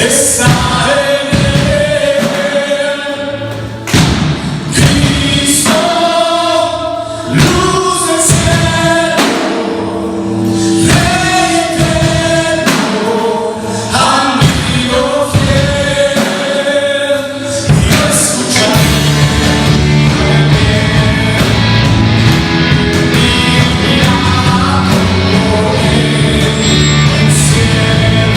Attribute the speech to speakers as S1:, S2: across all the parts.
S1: está en él. Cristo, luz del cielo, Rey eterno, amigo fiel. Yo escucharé el cielo.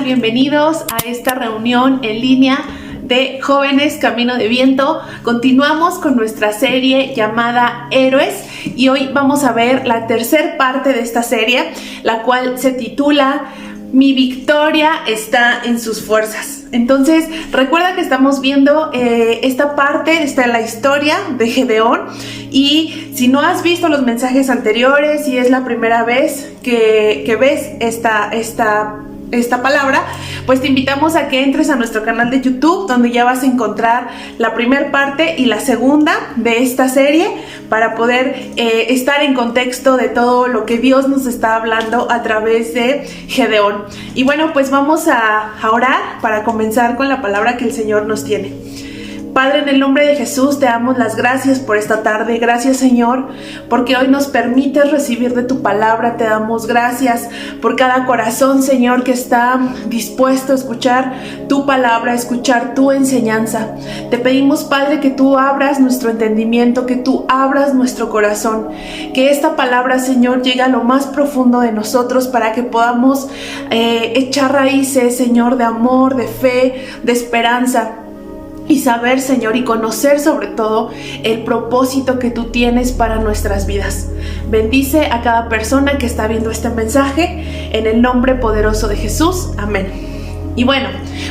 S2: Bienvenidos a esta reunión en línea de Jóvenes Camino de Viento. Continuamos con nuestra serie llamada Héroes y hoy vamos a ver la tercera parte de esta serie, la cual se titula Mi victoria está en sus fuerzas. Entonces, recuerda que estamos viendo esta parte, está en la historia de Gedeón, y si no has visto los mensajes anteriores y es la primera vez que ves esta palabra, pues te invitamos a que entres a nuestro canal de YouTube, donde ya vas a encontrar la primera parte y la segunda de esta serie para poder estar en contexto de todo lo que Dios nos está hablando a través de Gedeón. Y bueno, pues vamos a orar para comenzar con la palabra que el Señor nos tiene. Padre, en el nombre de Jesús te damos las gracias por esta tarde. Gracias, Señor, porque hoy nos permites recibir de tu palabra. Te damos gracias por cada corazón, Señor, que está dispuesto a escuchar tu palabra, a escuchar tu enseñanza. Te pedimos, Padre, que tú abras nuestro entendimiento, que tú abras nuestro corazón, que esta palabra, Señor, llegue a lo más profundo de nosotros para que podamos echar raíces, Señor, de amor, de fe, de esperanza. Y saber, Señor, y conocer sobre todo el propósito que tú tienes para nuestras vidas. Bendice a cada persona que está viendo este mensaje en el nombre poderoso de Jesús. Amén. Y bueno,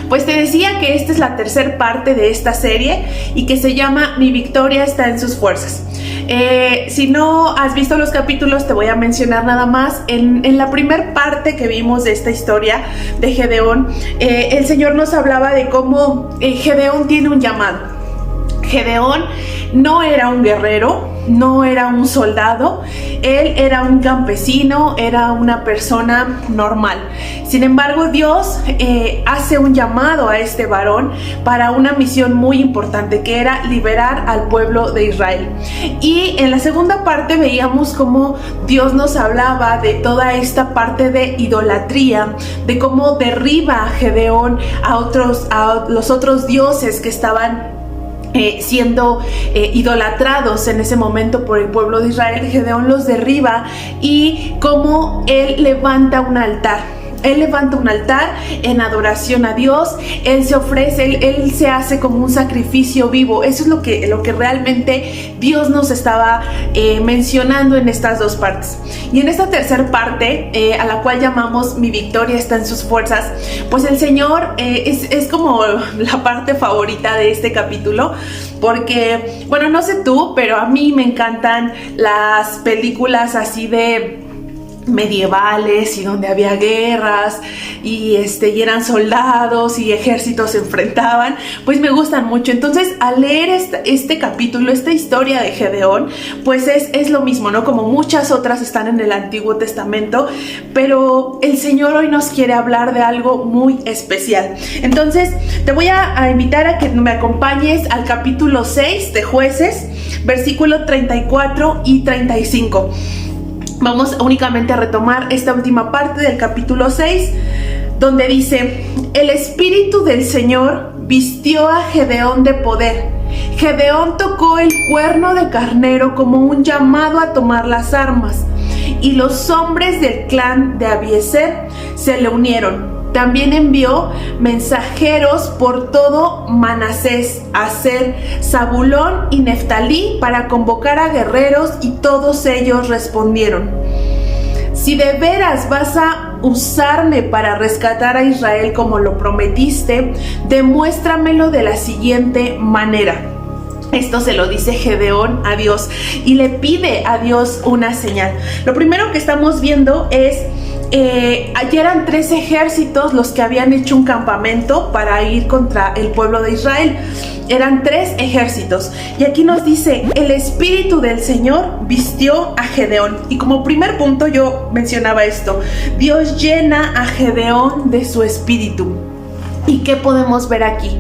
S2: pues te decía que esta es la tercera parte de esta serie y que se llama Mi victoria está en sus fuerzas. Si no has visto los capítulos, te voy a mencionar nada más. En la primera parte que vimos de esta historia de Gedeón, el Señor nos hablaba de cómo Gedeón tiene un llamado. Gedeón no era un guerrero, no era un soldado, él era un campesino, era una persona normal. Sin embargo, Dios hace un llamado a este varón para una misión muy importante, que era liberar al pueblo de Israel. Y en la segunda parte veíamos cómo Dios nos hablaba de toda esta parte de idolatría, de cómo derriba a Gedeón a los otros dioses que estaban siendo idolatrados en ese momento por el pueblo de Israel. Gedeón los derriba y cómo él levanta un altar. Él levanta un altar en adoración a Dios. Él se ofrece, él se hace como un sacrificio vivo. Eso es lo que realmente Dios nos estaba mencionando en estas dos partes. Y en esta tercera parte, a la cual llamamos Mi victoria está en sus fuerzas, pues el Señor es como la parte favorita de este capítulo. Porque, bueno, no sé tú, pero a mí me encantan las películas así de medievales y donde había guerras y eran soldados y ejércitos se enfrentaban, pues me gustan mucho. Entonces, al leer este capítulo, esta historia de Gedeón, pues es lo mismo, ¿no? Como muchas otras están en el Antiguo Testamento, pero el Señor hoy nos quiere hablar de algo muy especial. Entonces, te voy a invitar a que me acompañes al capítulo 6 de Jueces, versículo 34 y 35. Vamos únicamente a retomar esta última parte del capítulo 6, donde dice: el Espíritu del Señor vistió a Gedeón de poder. Gedeón tocó el cuerno de carnero como un llamado a tomar las armas, y los hombres del clan de Abiezer se le unieron. También envió mensajeros por todo Manasés, Aser, Zabulón y Neftalí para convocar a guerreros, y todos ellos respondieron: si de veras vas a usarme para rescatar a Israel como lo prometiste, demuéstramelo de la siguiente manera. Esto se lo dice Gedeón a Dios y le pide a Dios una señal. Lo primero que estamos viendo es ayer eran 3 ejércitos los que habían hecho un campamento para ir contra el pueblo de Israel. Eran 3 ejércitos. Y aquí nos dice: el Espíritu del Señor vistió a Gedeón. Y como primer punto yo mencionaba esto: Dios llena a Gedeón de su Espíritu. ¿Y qué podemos ver aquí?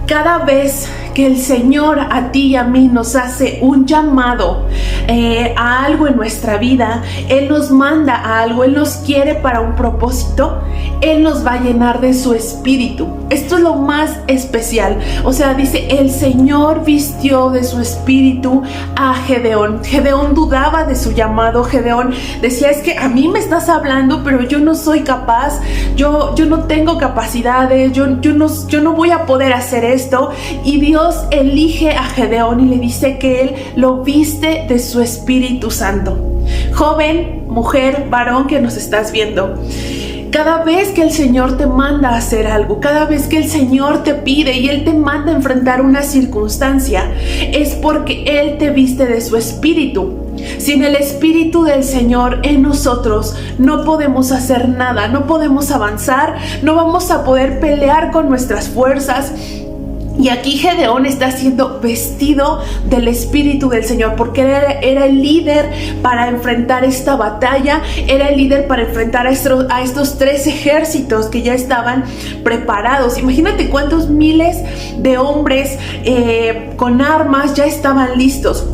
S2: Cada vez que el Señor a ti y a mí nos hace un llamado, a algo en nuestra vida, Él nos manda a algo, Él nos quiere para un propósito, Él nos va a llenar de su espíritu. Esto es lo más especial. O sea, dice, el Señor vistió de su espíritu a Gedeón. Gedeón dudaba de su llamado. Gedeón decía, es que a mí me estás hablando, pero yo no soy capaz, yo no tengo capacidades, yo no voy a poder hacer esto. Y Dios elige a Gedeón y le dice que Él lo viste de su Espíritu Santo. Joven, mujer, varón que nos estás viendo, cada vez que el Señor te manda a hacer algo, cada vez que el Señor te pide y Él te manda a enfrentar una circunstancia, es porque Él te viste de su espíritu. Sin el Espíritu del Señor en nosotros no podemos hacer nada, no podemos avanzar, no vamos a poder pelear con nuestras fuerzas. Y aquí Gedeón está siendo vestido del Espíritu del Señor porque era el líder para enfrentar esta batalla, era el líder para enfrentar a estos 3 ejércitos que ya estaban preparados. Imagínate cuántos miles de hombres con armas ya estaban listos.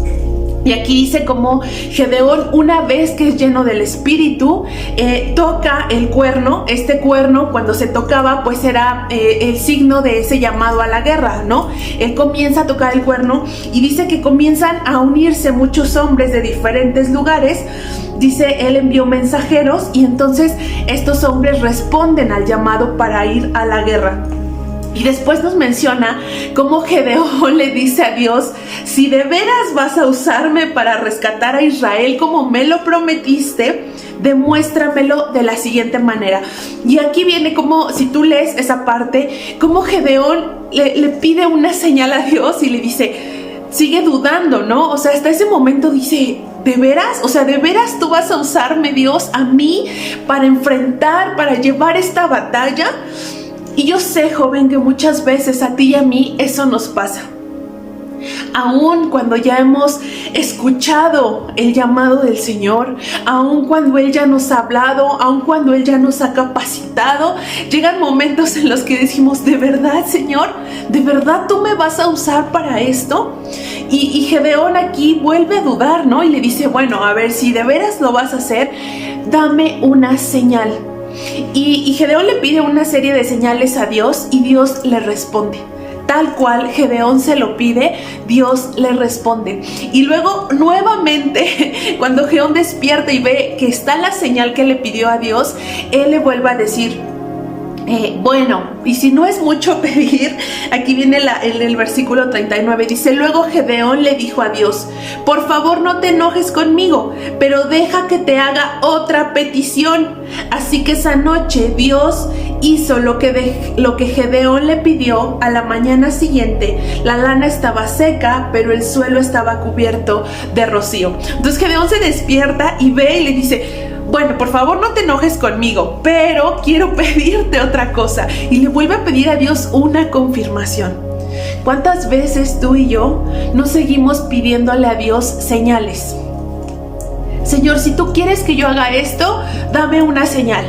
S2: Y aquí dice como Gedeón, una vez que es lleno del Espíritu, toca el cuerno. Este cuerno, cuando se tocaba, pues era el signo de ese llamado a la guerra, ¿no? Él comienza a tocar el cuerno y dice que comienzan a unirse muchos hombres de diferentes lugares. Dice, él envió mensajeros y entonces estos hombres responden al llamado para ir a la guerra. Y después nos menciona cómo Gedeón le dice a Dios, si de veras vas a usarme para rescatar a Israel como me lo prometiste, demuéstramelo de la siguiente manera. Y aquí viene como, si tú lees esa parte, como Gedeón le pide una señal a Dios y le dice, sigue dudando, ¿no? O sea, hasta ese momento dice, ¿de veras? O sea, ¿de veras tú vas a usarme, Dios, a mí para enfrentar, para llevar esta batalla? Y yo sé, joven, que muchas veces a ti y a mí eso nos pasa. Aún cuando ya hemos escuchado el llamado del Señor, aún cuando Él ya nos ha hablado, aún cuando Él ya nos ha capacitado, llegan momentos en los que decimos, ¿de verdad, Señor? ¿De verdad tú me vas a usar para esto? Y Gedeón aquí vuelve a dudar, ¿no? Y le dice, bueno, a ver, si de veras lo vas a hacer, dame una señal. Y Gedeón le pide una serie de señales a Dios y Dios le responde. Tal cual Gedeón se lo pide, Dios le responde. Y luego nuevamente, cuando Gedeón despierta y ve que está la señal que le pidió a Dios, él le vuelve a decir, bueno, y si no es mucho pedir, aquí viene el versículo 39, dice, luego Gedeón le dijo a Dios, por favor no te enojes conmigo, pero deja que te haga otra petición. Así que esa noche Dios hizo lo que Gedeón le pidió. A la mañana siguiente la lana estaba seca, pero el suelo estaba cubierto de rocío. Entonces Gedeón se despierta y ve y le dice, bueno, por favor no te enojes conmigo, pero quiero pedirte otra cosa. Y le vuelve a pedir a Dios una confirmación. ¿Cuántas veces tú y yo nos seguimos pidiéndole a Dios señales? Señor, si tú quieres que yo haga esto, dame una señal.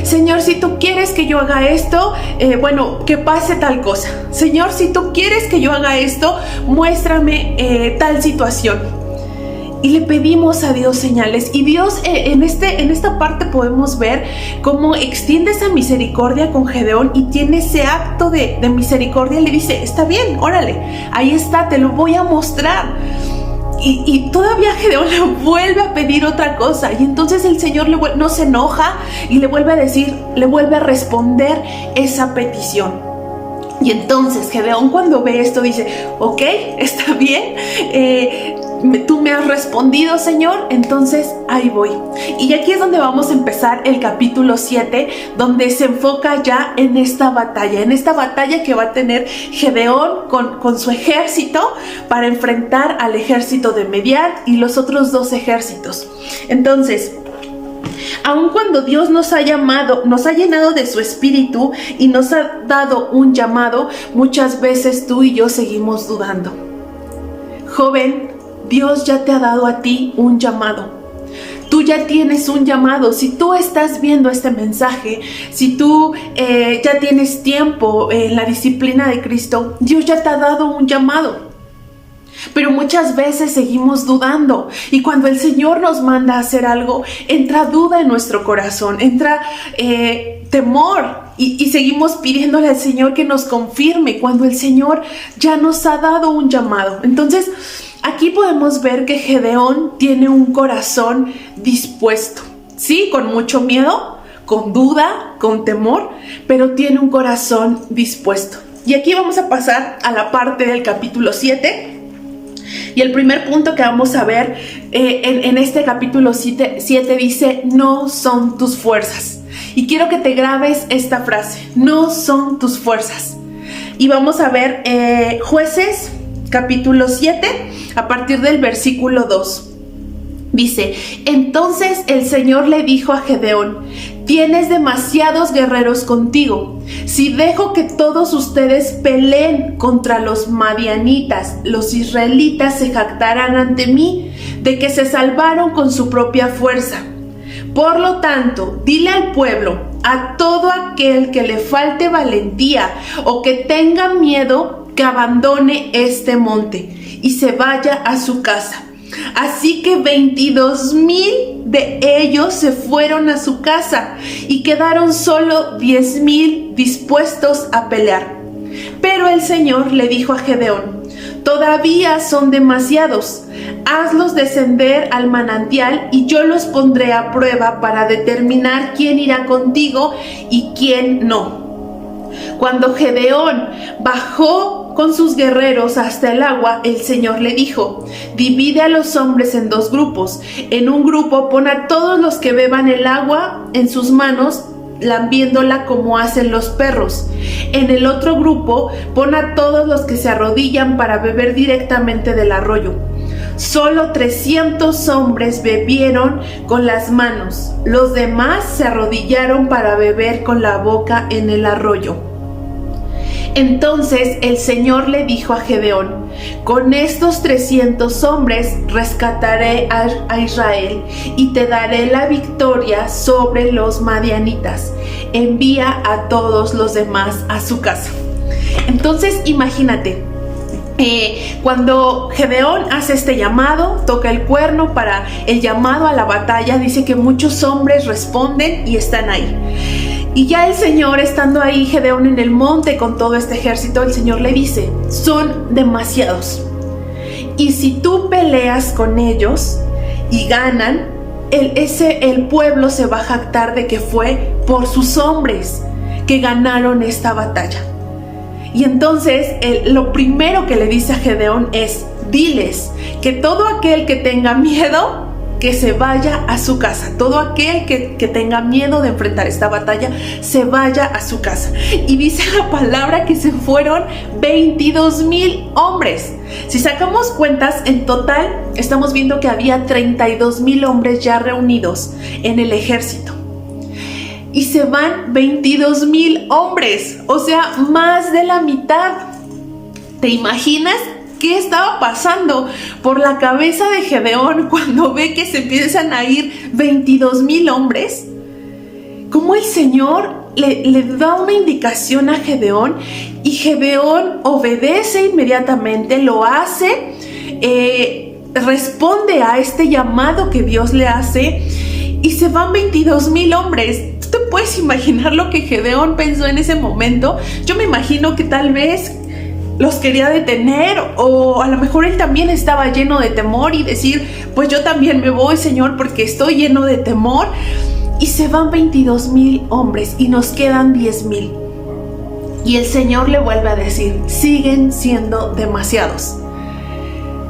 S2: Señor, si tú quieres que yo haga esto, bueno, que pase tal cosa. Señor, si tú quieres que yo haga esto, muéstrame tal situación. Y le pedimos a Dios señales. Y Dios en esta parte podemos ver cómo extiende esa misericordia con Gedeón y tiene ese acto de misericordia. Le dice, está bien, órale, ahí está, te lo voy a mostrar. Y todavía Gedeón le vuelve a pedir otra cosa. Y entonces el Señor no se enoja y le vuelve a decir, le vuelve a responder esa petición. Y entonces Gedeón, cuando ve esto, dice, ok, está bien, tú me has respondido, Señor, entonces ahí voy. Y aquí es donde vamos a empezar el capítulo 7, donde se enfoca ya en esta batalla que va a tener Gedeón con su ejército para enfrentar al ejército de Midian y los otros 2 ejércitos. Entonces, aun cuando Dios nos ha llamado, nos ha llenado de su espíritu y nos ha dado un llamado, muchas veces tú y yo seguimos dudando. Joven, Dios ya te ha dado a ti un llamado. Tú ya tienes un llamado. Si tú estás viendo este mensaje, si tú ya tienes tiempo en la disciplina de Cristo, Dios ya te ha dado un llamado. Pero muchas veces seguimos dudando, y cuando el Señor nos manda a hacer algo, entra duda en nuestro corazón, entra temor, y seguimos pidiéndole al Señor que nos confirme cuando el Señor ya nos ha dado un llamado. Entonces, aquí podemos ver que Gedeón tiene un corazón dispuesto, sí, con mucho miedo, con duda, con temor, pero tiene un corazón dispuesto. Y aquí vamos a pasar a la parte del capítulo 7. Y el primer punto que vamos a ver en este capítulo 7 dice: no son tus fuerzas. Y quiero que te grabes esta frase: no son tus fuerzas. Y vamos a ver Jueces capítulo 7 a partir del versículo 2. Dice: entonces el Señor le dijo a Gedeón: tienes demasiados guerreros contigo. Si dejo que todos ustedes peleen contra los madianitas, los israelitas se jactarán ante mí de que se salvaron con su propia fuerza. Por lo tanto, dile al pueblo, a todo aquel que le falte valentía o que tenga miedo, que abandone este monte y se vaya a su casa. Así que 22,000 de ellos se fueron a su casa y quedaron solo 10,000 dispuestos a pelear. Pero el Señor le dijo a Gedeón: todavía son demasiados. Hazlos descender al manantial y yo los pondré a prueba para determinar quién irá contigo y quién no. Cuando Gedeón bajó con sus guerreros hasta el agua, el Señor le dijo: divide a los hombres en 2 grupos. En un grupo pon a todos los que beban el agua en sus manos, lambiéndola como hacen los perros. En el otro grupo pon a todos los que se arrodillan para beber directamente del arroyo. Solo 300 hombres bebieron con las manos. Los demás se arrodillaron para beber con la boca en el arroyo. Entonces el Señor le dijo a Gedeón: con estos 300 hombres rescataré a Israel y te daré la victoria sobre los madianitas. Envía a todos los demás a su casa. Entonces imagínate, cuando Gedeón hace este llamado, toca el cuerno para el llamado a la batalla, dice que muchos hombres responden y están ahí. Y ya el Señor, estando ahí, Gedeón en el monte con todo este ejército, el Señor le dice: son demasiados. Y si tú peleas con ellos y ganan, el pueblo se va a jactar de que fue por sus hombres que ganaron esta batalla. Y entonces lo primero que le dice a Gedeón es: diles que todo aquel que tenga miedo, que se vaya a su casa. Todo aquel que tenga miedo de enfrentar esta batalla, se vaya a su casa. Y dice la palabra que se fueron 22,000 hombres. Si sacamos cuentas, en total estamos viendo que había 32,000 hombres ya reunidos en el ejército. Y se van 22,000 hombres, o sea, más de la mitad. ¿Te imaginas qué estaba pasando por la cabeza de Gedeón cuando ve que se empiezan a ir 22,000 hombres? Cómo el Señor le da una indicación a Gedeón y Gedeón obedece inmediatamente, lo hace, responde a este llamado que Dios le hace y se van 22,000 hombres. ¿Tú te puedes imaginar lo que Gedeón pensó en ese momento? Yo me imagino que tal vez los quería detener, o a lo mejor él también estaba lleno de temor y decir: pues yo también me voy, Señor, porque estoy lleno de temor. Y se van 22,000 hombres y nos quedan 10,000. Y el Señor le vuelve a decir: siguen siendo demasiados.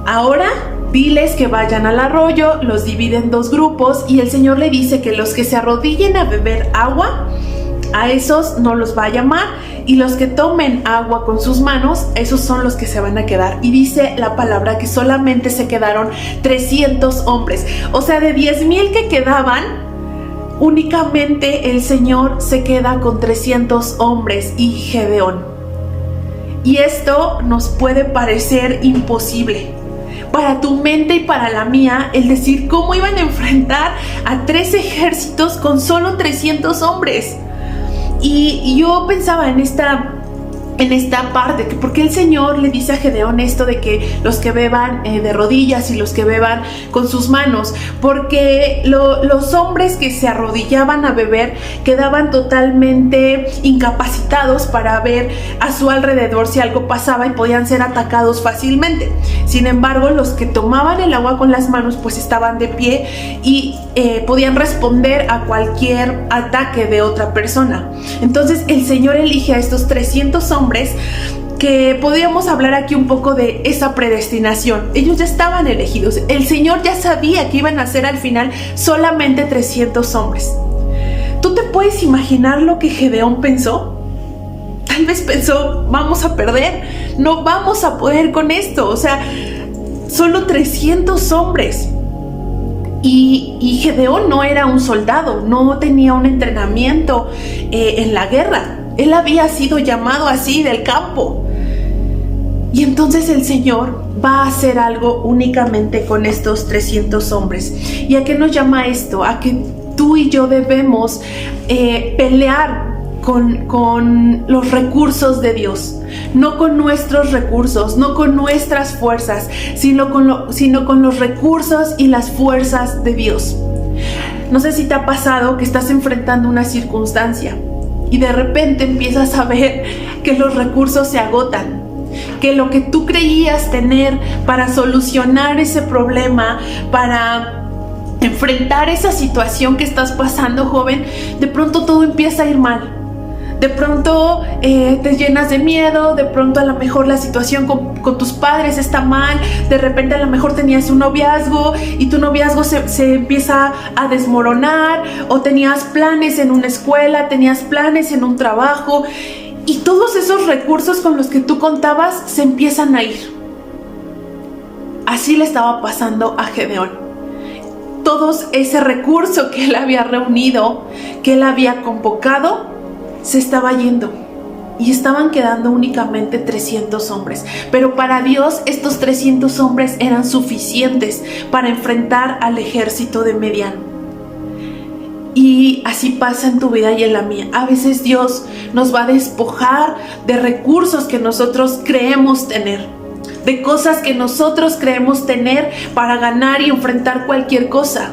S2: Ahora diles que vayan al arroyo, los divide en 2 grupos y el Señor le dice que los que se arrodillen a beber agua, a esos no los va a llamar, y los que tomen agua con sus manos, esos son los que se van a quedar. Y dice la palabra que solamente se quedaron 300 hombres. O sea, de 10,000 que quedaban, únicamente el Señor se queda con 300 hombres y Gedeón. Y esto nos puede parecer imposible. Para tu mente y para la mía, el decir cómo iban a enfrentar a 3 ejércitos con solo 300 hombres. Y yo pensaba en esta en esta parte, por qué el Señor le dice a Gedeón esto de que los que beban de rodillas y los que beban con sus manos, porque los hombres que se arrodillaban a beber quedaban totalmente incapacitados para ver a su alrededor si algo pasaba y podían ser atacados fácilmente. Sin embargo, los que tomaban el agua con las manos pues estaban de pie y podían responder a cualquier ataque de otra persona. Entonces el Señor elige a estos 300 hombres que podríamos hablar aquí un poco de esa predestinación. Ellos ya estaban elegidos. El Señor ya sabía que iban a ser al final solamente 300 hombres. ¿Tú te puedes imaginar lo que Gedeón pensó? Tal vez pensó, vamos a perder, no vamos a poder con esto. O sea, solo 300 hombres. Y Gedeón no era un soldado, no tenía un entrenamiento en la guerra. Él había sido llamado así del campo. Y entonces el Señor va a hacer algo únicamente con estos 300 hombres. ¿Y a qué nos llama esto? A que tú y yo debemos pelear con los recursos de Dios. No con nuestros recursos, no con nuestras fuerzas, sino con los recursos y las fuerzas de Dios. No sé si te ha pasado que estás enfrentando una circunstancia y de repente empiezas a ver que los recursos se agotan, que lo que tú creías tener para solucionar ese problema, para enfrentar esa situación que estás pasando, joven, de pronto todo empieza a ir mal. De pronto te llenas de miedo, de pronto a lo mejor la situación con tus padres está mal, de repente a lo mejor tenías un noviazgo y tu noviazgo se empieza a desmoronar, o tenías planes en una escuela, tenías planes en un trabajo y todos esos recursos con los que tú contabas se empiezan a ir. Así le estaba pasando a Gedeón. Todo ese recurso que él había reunido, que él había convocado, se estaba yendo y estaban quedando únicamente 300 hombres. Pero para Dios estos 300 hombres eran suficientes para enfrentar al ejército de Midian. Y así pasa en tu vida y en la mía. A veces Dios nos va a despojar de recursos que nosotros creemos tener, de cosas que nosotros creemos tener para ganar y enfrentar cualquier cosa.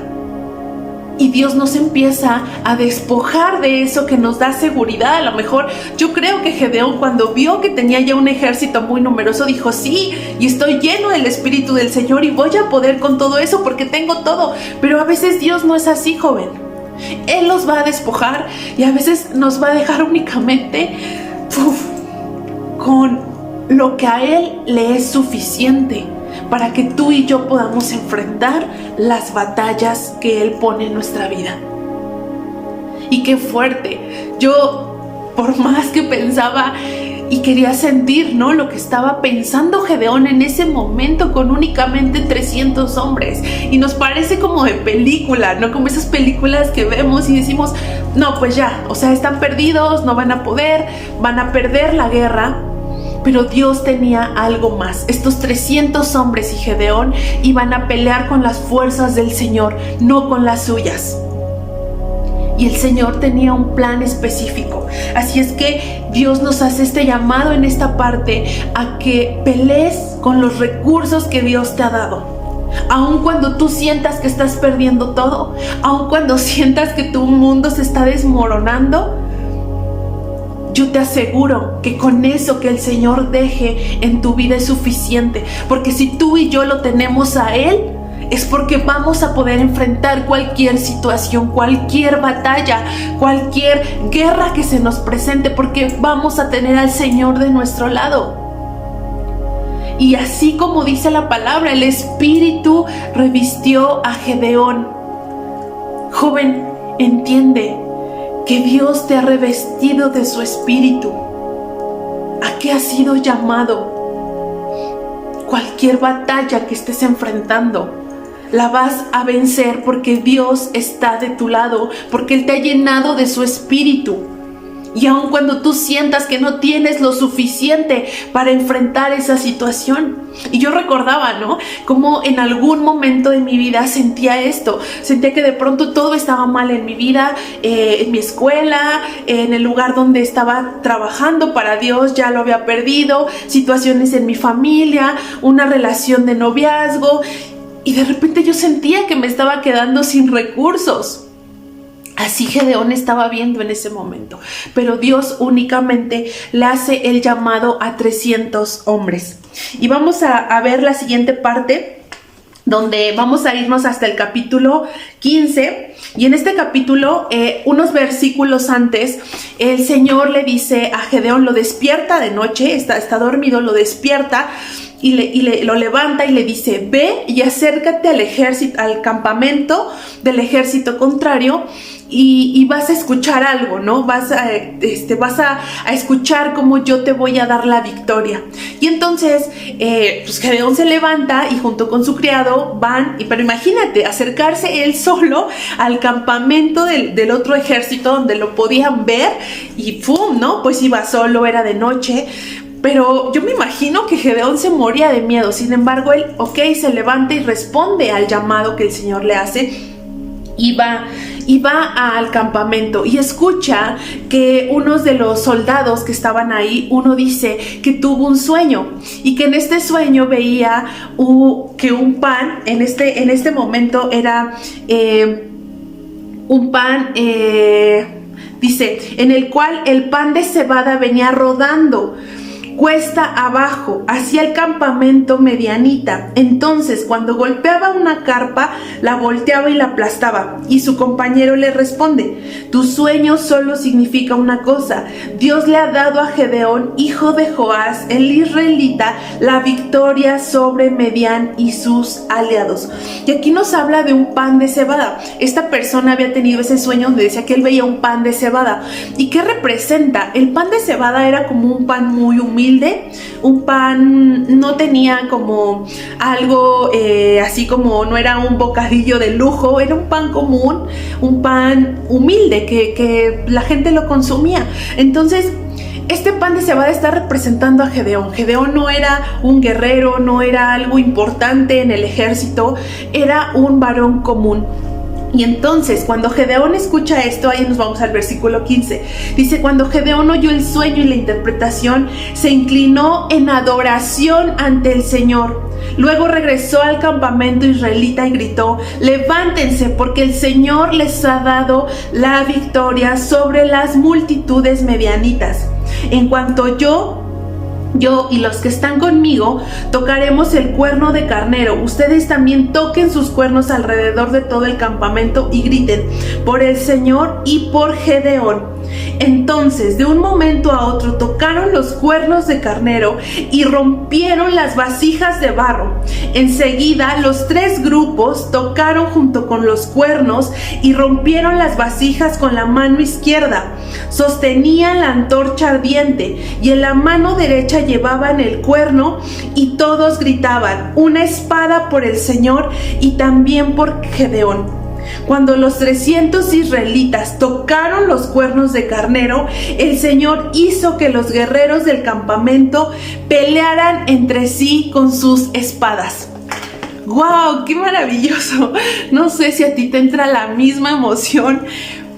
S2: Y Dios nos empieza a despojar de eso que nos da seguridad. A lo mejor yo creo que Gedeón, cuando vio que tenía ya un ejército muy numeroso, dijo, sí, y estoy lleno del Espíritu del Señor y voy a poder con todo eso porque tengo todo. Pero a veces Dios no es así, joven. Él los va a despojar y a veces nos va a dejar únicamente con lo que a Él le es suficiente para que tú y yo podamos enfrentar las batallas que Él pone en nuestra vida. Y qué fuerte. Yo, por más que pensaba y quería sentir, ¿no?, lo que estaba pensando Gedeón en ese momento con únicamente 300 hombres. Y nos parece como de película, ¿no? Como esas películas que vemos y decimos, no, pues ya, o sea, están perdidos, no van a poder, van a perder la guerra. Pero Dios tenía algo más. Estos 300 hombres y Gedeón iban a pelear con las fuerzas del Señor, no con las suyas. Y el Señor tenía un plan específico. Así es que Dios nos hace este llamado en esta parte a que pelees con los recursos que Dios te ha dado. Aun cuando tú sientas que estás perdiendo todo, aun cuando sientas que tu mundo se está desmoronando, yo te aseguro que con eso que el Señor deje en tu vida es suficiente. Porque si tú y yo lo tenemos a Él, es porque vamos a poder enfrentar cualquier situación, cualquier batalla, cualquier guerra que se nos presente, porque vamos a tener al Señor de nuestro lado. Y así como dice la palabra, el Espíritu revistió a Gedeón. Joven, entiende que Dios te ha revestido de su Espíritu. ¿A qué has sido llamado? Cualquier batalla que estés enfrentando, la vas a vencer porque Dios está de tu lado, porque Él te ha llenado de su Espíritu. Y aun cuando tú sientas que no tienes lo suficiente para enfrentar esa situación. Y yo recordaba, ¿no? Como en algún momento de mi vida sentía esto. Sentía que de pronto todo estaba mal en mi vida, en mi escuela, en el lugar donde estaba trabajando para Dios, ya lo había perdido. Situaciones en mi familia, una relación de noviazgo. Y de repente yo sentía que me estaba quedando sin recursos. Así Gedeón estaba viendo en ese momento, pero Dios únicamente le hace el llamado a 300 hombres. Y vamos a ver la siguiente parte, donde vamos a irnos hasta el capítulo 15. Y en este capítulo, unos versículos antes, el Señor le dice a Gedeón, lo despierta de noche, está dormido, lo despierta, y lo levanta y le dice: ve y acércate al ejército, al campamento del ejército contrario, y vas a escuchar algo, ¿no? Vas a escuchar cómo yo te voy a dar la victoria. Y entonces, pues Gedeón se levanta y junto con su criado van, pero imagínate, acercarse él solo al campamento del otro ejército donde lo podían ver, y ¡pum!, ¿no? Pues iba solo, era de noche. Pero yo me imagino que Gedeón se moría de miedo. Sin embargo, él, se levanta y responde al llamado que el Señor le hace. Y va al campamento y escucha que unos de los soldados que estaban ahí, uno dice que tuvo un sueño y que en este sueño veía que un pan, en este momento era un pan, dice, en el cual el pan de cebada venía rodando cuesta abajo hacia el campamento medianita. Entonces, cuando golpeaba una carpa, la volteaba y la aplastaba. Y su compañero le responde: tu sueño solo significa una cosa. Dios le ha dado a Gedeón, hijo de Joás, el israelita, la victoria sobre Medián y sus aliados. Y aquí nos habla de un pan de cebada. Esta persona había tenido ese sueño donde decía que él veía un pan de cebada. ¿Y qué representa? El pan de cebada era como un pan muy humilde, un pan, no tenía como algo así, como no era un bocadillo de lujo, era un pan común, un pan humilde que la gente lo consumía. Entonces, este pan de cebada está representando a Gedeón. Gedeón no era un guerrero, no era algo importante en el ejército, era un varón común. Y entonces, cuando Gedeón escucha esto, ahí nos vamos al versículo 15. Dice: cuando Gedeón oyó el sueño y la interpretación, se inclinó en adoración ante el Señor. Luego regresó al campamento israelita y gritó: levántense, porque el Señor les ha dado la victoria sobre las multitudes medianitas. En cuanto yo y los que están conmigo tocaremos el cuerno de carnero. Ustedes también toquen sus cuernos alrededor de todo el campamento y griten: por el Señor y por Gedeón. Entonces, de un momento a otro, tocaron los cuernos de carnero y rompieron las vasijas de barro. Enseguida, los tres grupos tocaron junto con los cuernos y rompieron las vasijas con la mano izquierda. Sostenían la antorcha ardiente y en la mano derecha llevaban el cuerno, y todos gritaban: una espada por el Señor y también por Gedeón. Cuando los 300 israelitas tocaron los cuernos de carnero, el Señor hizo que los guerreros del campamento pelearan entre sí con sus espadas. ¡Wow! ¡Qué maravilloso! No sé si a ti te entra la misma emoción,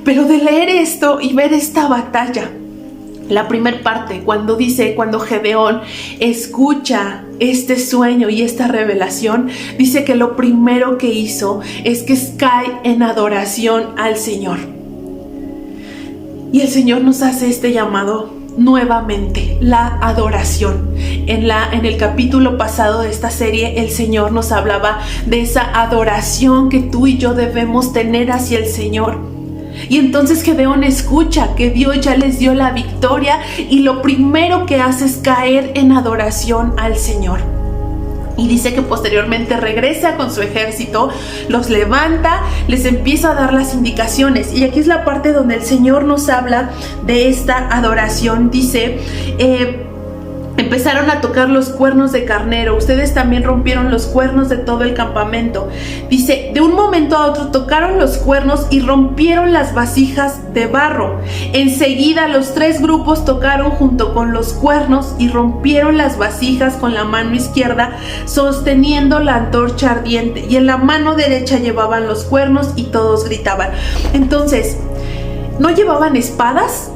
S2: pero de leer esto y ver esta batalla. La primera parte, cuando Gedeón escucha este sueño y esta revelación, dice que lo primero que hizo es que cae en adoración al Señor. Y el Señor nos hace este llamado nuevamente, la adoración. En el capítulo pasado de esta serie, el Señor nos hablaba de esa adoración que tú y yo debemos tener hacia el Señor. Y entonces Gedeón escucha que Dios ya les dio la victoria, y lo primero que hace es caer en adoración al Señor. Y dice que posteriormente regresa con su ejército, los levanta, les empieza a dar las indicaciones. Y aquí es la parte donde el Señor nos habla de esta adoración. Dice, Empezaron a tocar los cuernos de carnero. Ustedes también rompieron los cuernos de todo el campamento. Dice, de un momento a otro tocaron los cuernos y rompieron las vasijas de barro. Enseguida los 3 grupos tocaron junto con los cuernos y rompieron las vasijas con la mano izquierda, sosteniendo la antorcha ardiente. Y en la mano derecha llevaban los cuernos y todos gritaban. Entonces, ¿no llevaban espadas?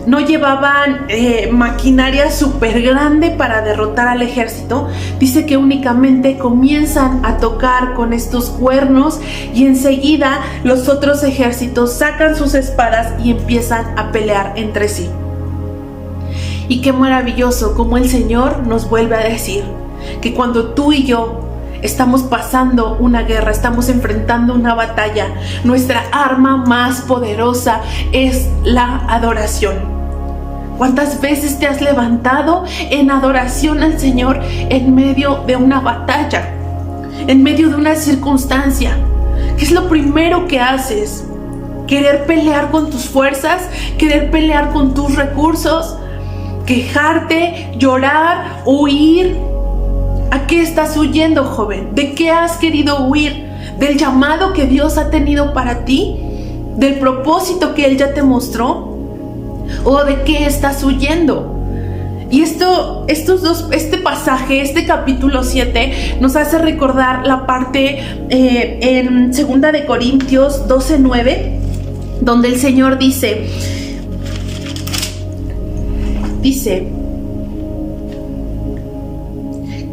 S2: No llevaban maquinaria súper grande para derrotar al ejército. Dice que únicamente comienzan a tocar con estos cuernos y enseguida los otros ejércitos sacan sus espadas y empiezan a pelear entre sí. Y qué maravilloso como el Señor nos vuelve a decir que cuando tú y yo estamos pasando una guerra, estamos enfrentando una batalla, nuestra arma más poderosa es la adoración. ¿Cuántas veces te has levantado en adoración al Señor en medio de una batalla, en medio de una circunstancia? ¿Qué es lo primero que haces? ¿Querer pelear con tus fuerzas? ¿Querer pelear con tus recursos? ¿Quejarte? ¿Llorar? ¿Huir? ¿A qué estás huyendo, joven? ¿De qué has querido huir? ¿Del llamado que Dios ha tenido para ti? ¿Del propósito que Él ya te mostró? ¿O de qué estás huyendo? Y este pasaje, este capítulo 7, nos hace recordar la parte en 2 de Corintios 12:9, donde el Señor dice,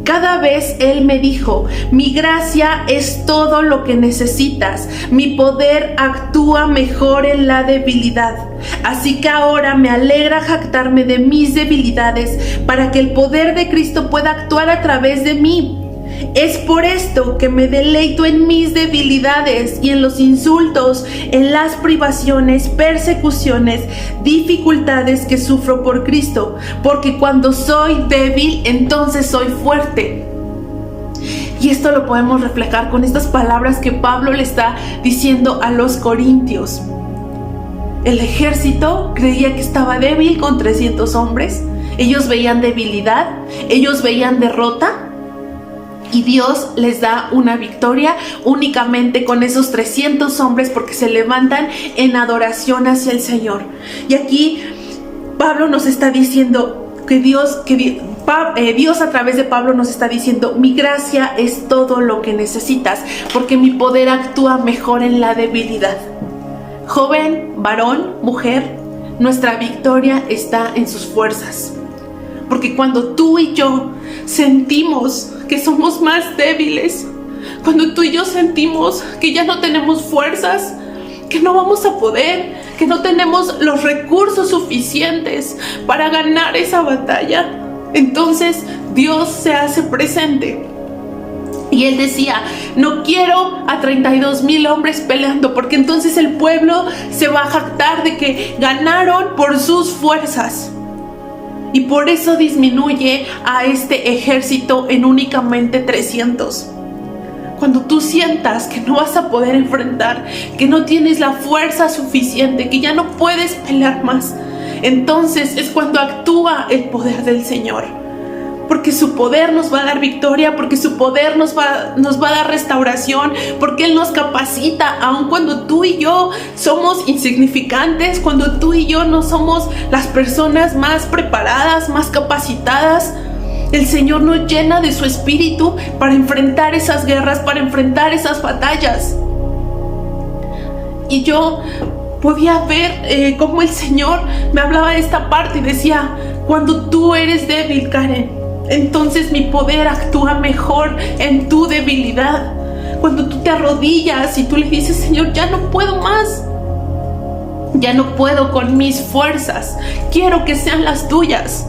S2: cada vez Él me dijo, mi gracia es todo lo que necesitas, mi poder actúa mejor en la debilidad. Así que ahora me alegra jactarme de mis debilidades para que el poder de Cristo pueda actuar a través de mí. Es por esto que me deleito en mis debilidades y en los insultos, en las privaciones, persecuciones, dificultades que sufro por Cristo, porque cuando soy débil, entonces soy fuerte. Y esto lo podemos reflejar con estas palabras que Pablo le está diciendo a los corintios. El ejército creía que estaba débil con 300 hombres. Ellos veían debilidad, ellos veían derrota. Y Dios les da una victoria únicamente con esos 300 hombres porque se levantan en adoración hacia el Señor. Y aquí Pablo nos está diciendo que Dios a través de Pablo nos está diciendo, mi gracia es todo lo que necesitas porque mi poder actúa mejor en la debilidad. Joven, varón, mujer, nuestra victoria está en sus fuerzas. Porque cuando tú y yo sentimos que somos más débiles, cuando tú y yo sentimos que ya no tenemos fuerzas, que no vamos a poder, que no tenemos los recursos suficientes para ganar esa batalla, entonces Dios se hace presente. Y él decía, no quiero a 32,000 hombres peleando, porque entonces el pueblo se va a jactar de que ganaron por sus fuerzas. Y por eso disminuye a este ejército en únicamente 300. Cuando tú sientas que no vas a poder enfrentar, que no tienes la fuerza suficiente, que ya no puedes pelear más, entonces es cuando actúa el poder del Señor. Porque su poder nos va a dar victoria, porque su poder nos va a dar restauración, porque Él nos capacita, aun cuando tú y yo somos insignificantes, cuando tú y yo no somos las personas más preparadas, más capacitadas. El Señor nos llena de su espíritu para enfrentar esas guerras, para enfrentar esas batallas. Y yo podía ver cómo el Señor me hablaba de esta parte y decía, cuando tú eres débil, Karen, entonces mi poder actúa mejor en tu debilidad. Cuando tú te arrodillas y tú le dices, Señor, ya no puedo más, ya no puedo con mis fuerzas, quiero que sean las tuyas.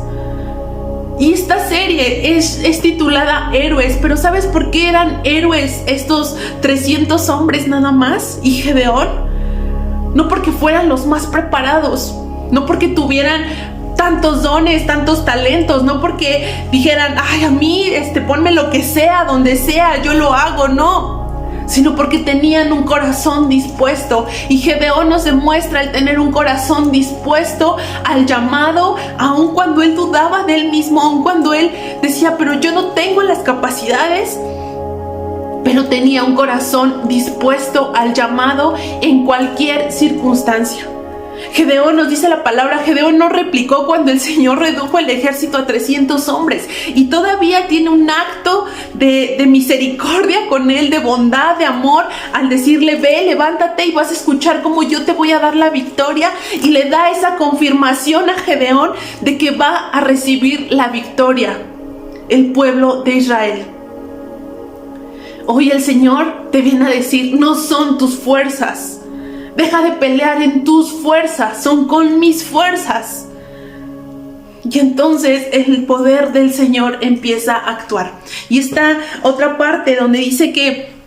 S2: Y esta serie es titulada Héroes, pero ¿sabes por qué eran héroes estos 300 hombres nada más y Gedeón? No porque fueran los más preparados, no porque tuvieran tantos dones, tantos talentos, no porque dijeran, ay, a mí, ponme lo que sea, donde sea, yo lo hago, no. sino porque tenían un corazón dispuesto. Y Gedeón nos demuestra el tener un corazón dispuesto al llamado, aun cuando él dudaba de él mismo, aun cuando él decía, pero yo no tengo las capacidades. Pero tenía un corazón dispuesto al llamado en cualquier circunstancia. Gedeón, nos dice la palabra, Gedeón no replicó cuando el Señor redujo el ejército a 300 hombres, y todavía tiene un acto de misericordia con él, de bondad, de amor, al decirle, ve, levántate y vas a escuchar cómo yo te voy a dar la victoria, y le da esa confirmación a Gedeón de que va a recibir la victoria el pueblo de Israel. Hoy el Señor te viene a decir, no son tus fuerzas. Deja de pelear en tus fuerzas, son con mis fuerzas. Y entonces el poder del Señor empieza a actuar. Y está otra parte donde dice que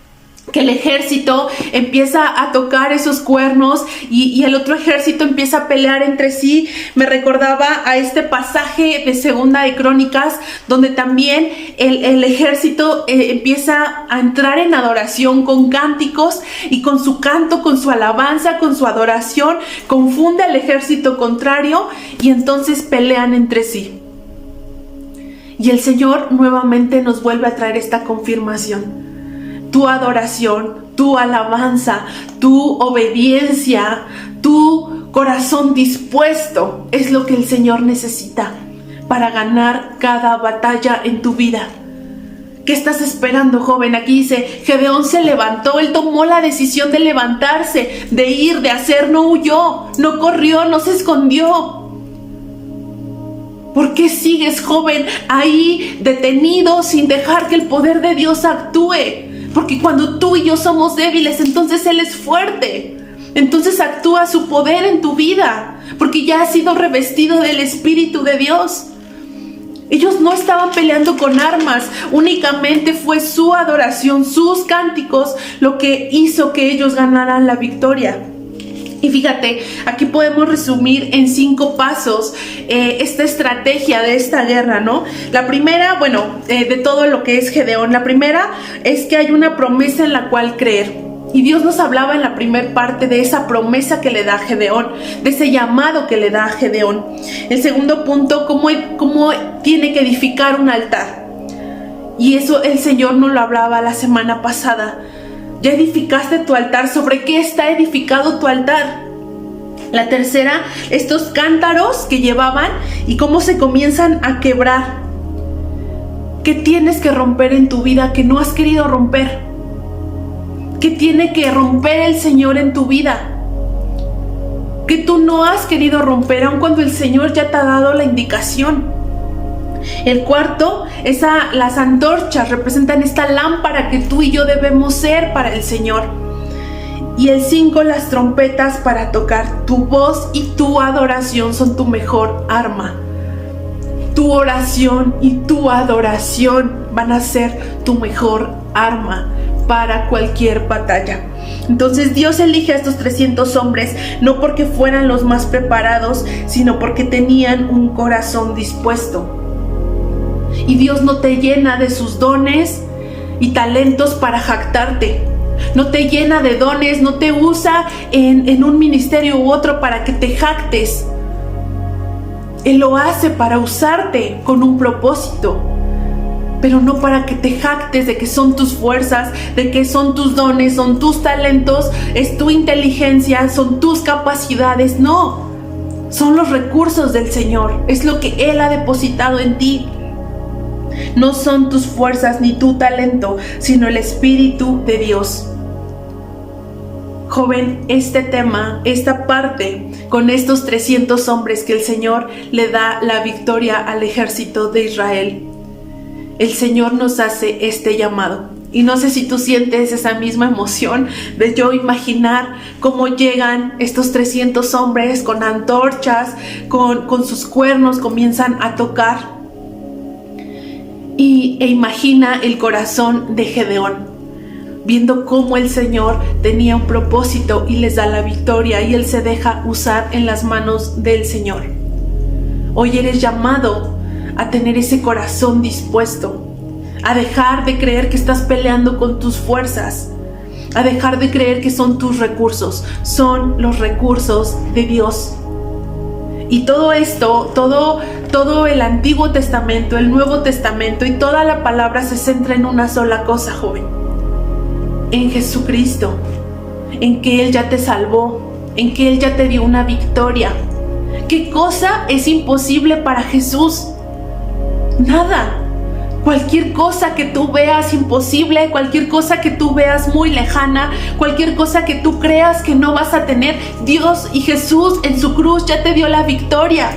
S2: el ejército empieza a tocar esos cuernos y el otro ejército empieza a pelear entre sí. Me recordaba a este pasaje de Segunda de Crónicas, donde también el ejército empieza a entrar en adoración con cánticos, y con su canto, con su alabanza, con su adoración, confunde al ejército contrario y entonces pelean entre sí. Y el Señor nuevamente nos vuelve a traer esta confirmación. Tu adoración, tu alabanza, tu obediencia, tu corazón dispuesto es lo que el Señor necesita para ganar cada batalla en tu vida. ¿Qué estás esperando, joven? Aquí dice, Gedeón se levantó, él tomó la decisión de levantarse, de ir, de hacer, no huyó, no corrió, no se escondió. ¿Por qué sigues, joven, ahí detenido sin dejar que el poder de Dios actúe? Porque cuando tú y yo somos débiles, entonces Él es fuerte. Entonces actúa su poder en tu vida, porque ya has sido revestido del Espíritu de Dios. Ellos no estaban peleando con armas, únicamente fue su adoración, sus cánticos, lo que hizo que ellos ganaran la victoria. Y fíjate, aquí podemos resumir en 5 pasos esta estrategia de esta guerra, ¿no? La primera, de todo lo que es Gedeón, la primera es que hay una promesa en la cual creer. Y Dios nos hablaba en la primera parte de esa promesa que le da a Gedeón, de ese llamado que le da a Gedeón. El segundo punto, cómo tiene que edificar un altar. Y eso el Señor nos lo hablaba la semana pasada. ¿Ya edificaste tu altar? ¿Sobre qué está edificado tu altar? La tercera, estos cántaros que llevaban y cómo se comienzan a quebrar. ¿Qué tienes que romper en tu vida que no has querido romper? ¿Qué tiene que romper el Señor en tu vida que tú no has querido romper, aun cuando el Señor ya te ha dado la indicación? El cuarto, las antorchas representan esta lámpara que tú y yo debemos ser para el Señor. Y el 5, las trompetas para tocar. Tu voz y tu adoración son tu mejor arma. Tu oración y tu adoración van a ser tu mejor arma para cualquier batalla. Entonces Dios elige a estos 300 hombres no porque fueran los más preparados, sino porque tenían un corazón dispuesto. Y Dios no te llena de sus dones y talentos para jactarte. No te llena de dones, no te usa en un ministerio u otro para que te jactes. Él lo hace para usarte con un propósito, pero no para que te jactes de que son tus fuerzas, de que son tus dones, son tus talentos, es tu inteligencia, son tus capacidades. No, son los recursos del Señor, es lo que Él ha depositado en ti. No son tus fuerzas ni tu talento, sino el Espíritu de Dios. Joven, este tema, esta parte, con estos 300 hombres que el Señor le da la victoria al ejército de Israel, el Señor nos hace este llamado. Y no sé si tú sientes esa misma emoción de yo imaginar cómo llegan estos 300 hombres con antorchas, con sus cuernos, comienzan a tocar. E imagina el corazón de Gedeón, viendo cómo el Señor tenía un propósito y les da la victoria, y él se deja usar en las manos del Señor. Hoy eres llamado a tener ese corazón dispuesto, a dejar de creer que estás peleando con tus fuerzas a dejar de creer que son tus recursos, son los recursos de Dios. Y todo esto, todo el Antiguo Testamento, el Nuevo Testamento y toda la palabra se centra en una sola cosa, joven: en Jesucristo, en que Él ya te salvó, en que Él ya te dio una victoria. ¿Qué cosa es imposible para Jesús? Nada. Cualquier cosa que tú veas imposible, cualquier cosa que tú veas muy lejana, cualquier cosa que tú creas que no vas a tener, Dios y Jesús en su cruz ya te dio la victoria.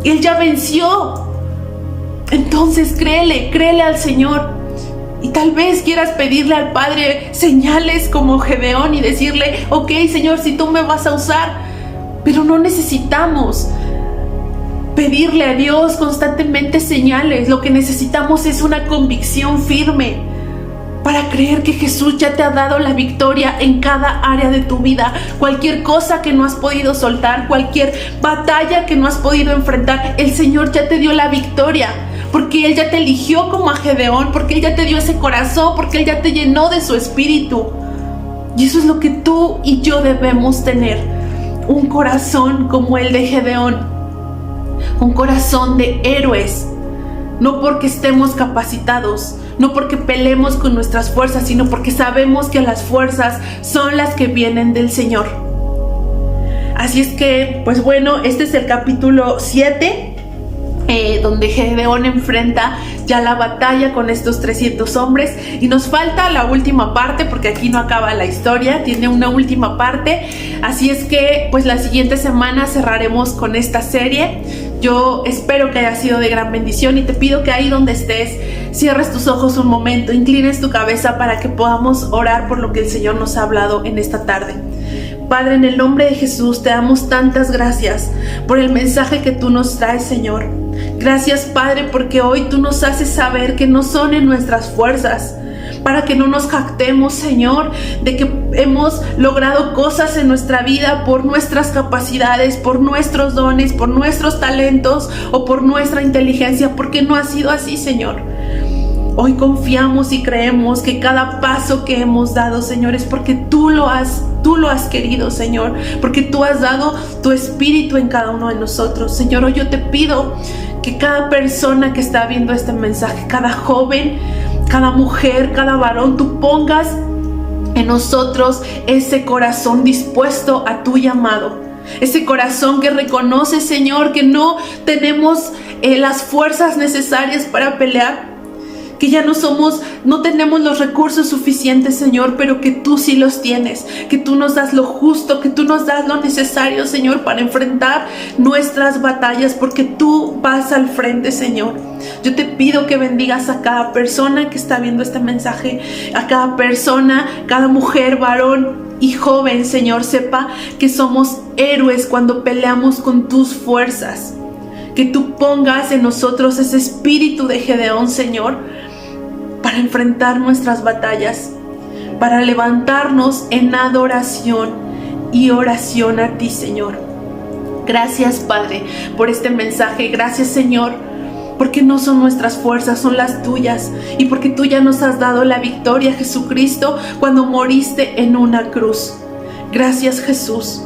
S2: Él ya venció. Entonces créele al Señor. Y tal vez quieras pedirle al Padre señales como Gedeón y decirle: ok, Señor, si tú me vas a usar. Pero no necesitamos pedirle a Dios constantemente señales. Lo que necesitamos es una convicción firme para creer que Jesús ya te ha dado la victoria en cada área de tu vida. Cualquier cosa que no has podido soltar, cualquier batalla que no has podido enfrentar, el Señor ya te dio la victoria, porque Él ya te eligió como a Gedeón, porque Él ya te dio ese corazón, porque Él ya te llenó de su espíritu. Y eso es lo que tú y yo debemos tener: un corazón como el de Gedeón, un corazón de héroes, no porque estemos capacitados, no porque peleemos con nuestras fuerzas, sino porque sabemos que las fuerzas son las que vienen del Señor. Así es que, pues bueno, este es el capítulo 7, donde Gedeón enfrenta ya la batalla con estos 300 hombres, y nos falta la última parte, porque aquí no acaba la historia, tiene una última parte. Así es que pues la siguiente semana cerraremos con esta serie. Yo espero que haya sido de gran bendición y te pido que ahí donde estés cierres tus ojos un momento, inclines tu cabeza para que podamos orar por lo que el Señor nos ha hablado en esta tarde. Padre, en el nombre de Jesús te damos tantas gracias por el mensaje que tú nos traes, Señor. Gracias, Padre, porque hoy tú nos haces saber que no son en nuestras fuerzas, para que no nos jactemos, Señor, de que hemos logrado cosas en nuestra vida por nuestras capacidades, por nuestros dones, por nuestros talentos o por nuestra inteligencia, porque no ha sido así, Señor. Hoy confiamos y creemos que cada paso que hemos dado, Señor, es porque tú lo has querido, Señor, porque tú has dado tu espíritu en cada uno de nosotros. Señor, hoy yo te pido que cada persona que está viendo este mensaje, cada joven, cada mujer, cada varón, tú pongas en nosotros ese corazón dispuesto a tu llamado. Ese corazón que reconoce, Señor, que no tenemos las fuerzas necesarias para pelear, que ya no tenemos los recursos suficientes, Señor, pero que tú sí los tienes, que tú nos das lo justo, que tú nos das lo necesario, Señor, para enfrentar nuestras batallas, porque tú vas al frente, Señor. Yo te pido que bendigas a cada persona que está viendo este mensaje, a cada persona, cada mujer, varón y joven, Señor, sepa que somos héroes cuando peleamos con tus fuerzas. Que tú pongas en nosotros ese espíritu de Gedeón, Señor, para enfrentar nuestras batallas, para levantarnos en adoración y oración a ti, Señor. Gracias, Padre, por este mensaje. Gracias, Señor, porque no son nuestras fuerzas, son las tuyas, y porque tú ya nos has dado la victoria, Jesucristo, cuando moriste en una cruz. Gracias, Jesús.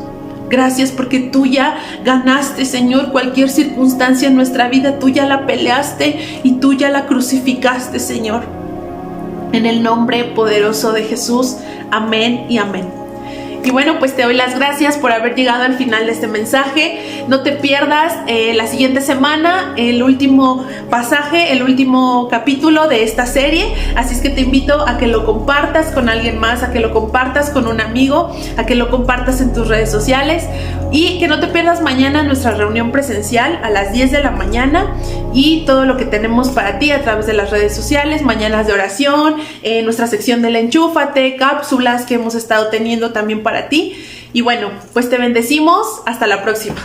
S2: Gracias porque tú ya ganaste, Señor, cualquier circunstancia en nuestra vida. Tú ya la peleaste y tú ya la crucificaste, Señor. En el nombre poderoso de Jesús. Amén y amén. Y bueno, pues te doy las gracias por haber llegado al final de este mensaje. No te pierdas la siguiente semana el último pasaje, el último capítulo de esta serie. Así es que te invito a que lo compartas con alguien más, a que lo compartas con un amigo, a que lo compartas en tus redes sociales, y que no te pierdas mañana nuestra reunión presencial a las 10 de la mañana y todo lo que tenemos para ti a través de las redes sociales, mañanas de oración, nuestra sección del Enchúfate, cápsulas que hemos estado teniendo también para ti. Y bueno, pues te bendecimos. Hasta la próxima.